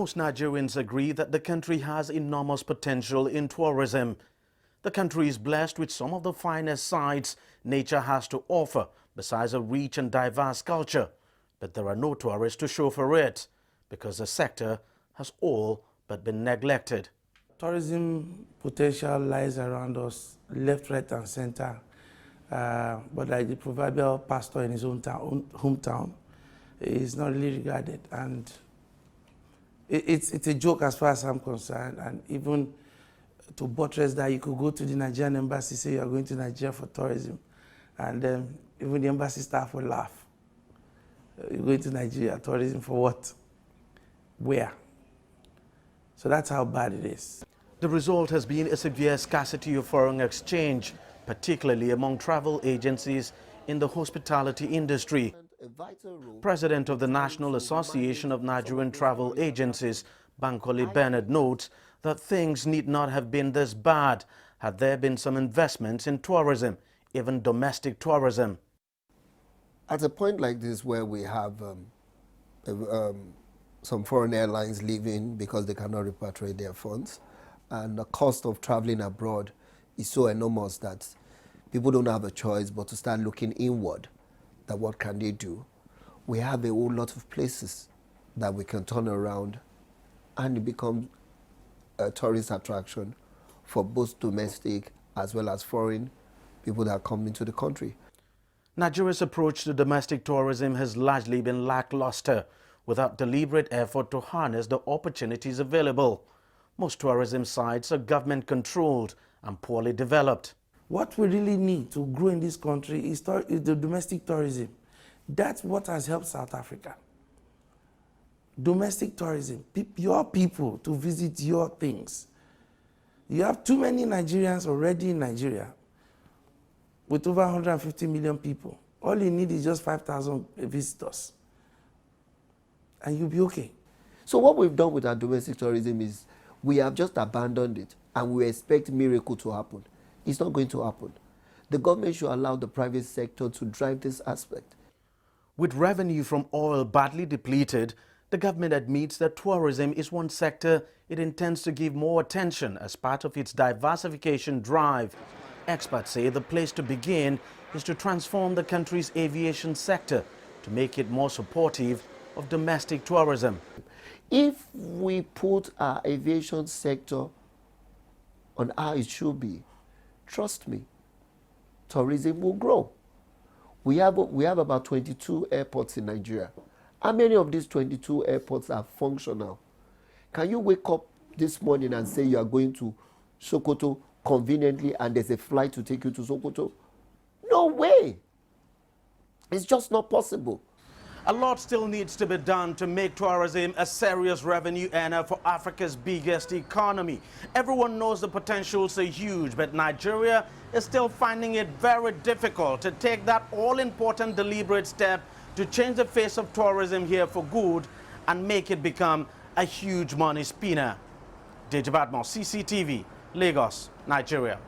Most Nigerians agree that the country has enormous potential in tourism. The country is blessed with some of the finest sights nature has to offer, besides a rich and diverse culture. But there are no tourists to show for it, because the sector has all but been neglected. Tourism potential lies around us, left, right, and center. But like the proverbial pastor in his own hometown, is not really regarded. And it's a joke as far as I'm concerned. And even to buttress that, you could go to the Nigerian embassy, say you are going to Nigeria for tourism, and then even the embassy staff will laugh. You're going to Nigeria, tourism for what? Where? So that's how bad it is. The result has been a severe scarcity of foreign exchange, particularly among travel agencies in the hospitality industry. President of the National Association of Nigerian Travel Agencies, Bankole Bernard, notes that things need not have been this bad had there been some investments in tourism, even domestic tourism. At a point like this where we have some foreign airlines leaving because they cannot repatriate their funds, and the cost of traveling abroad is so enormous that people don't have a choice but to start looking inward, that what can they do? We have a whole lot of places that we can turn around and it becomes a tourist attraction for both domestic as well as foreign people that come into the country. Nigeria's approach to domestic tourism has largely been lackluster, without deliberate effort to harness the opportunities available. Most tourism sites are government-controlled and poorly developed. What we really need to grow in this country is the domestic tourism. That's what has helped South Africa. Domestic tourism, your people to visit your things. You have too many Nigerians already in Nigeria with over 150 million people. All you need is just 5,000 visitors, and you'll be okay. So what we've done with our domestic tourism is we have just abandoned it and we expect miracle to happen. It's not going to happen. The government should allow the private sector to drive this aspect. With revenue from oil badly depleted, the government admits that tourism is one sector it intends to give more attention as part of its diversification drive. Experts say the place to begin is to transform the country's aviation sector to make it more supportive of domestic tourism. If we put our aviation sector on how it should be, trust me, tourism will grow. We have about 22 airports in Nigeria. How many of these 22 airports are functional? Can you wake up this morning and say you are going to Sokoto conveniently and there's a flight to take you to Sokoto? No way. It's just not possible. A lot still needs to be done to make tourism a serious revenue earner for Africa's biggest economy. Everyone knows the potentials are huge, but Nigeria is still finding it very difficult to take that all-important deliberate step to change the face of tourism here for good and make it become a huge money spinner. Deji Badmus, CCTV, Lagos, Nigeria.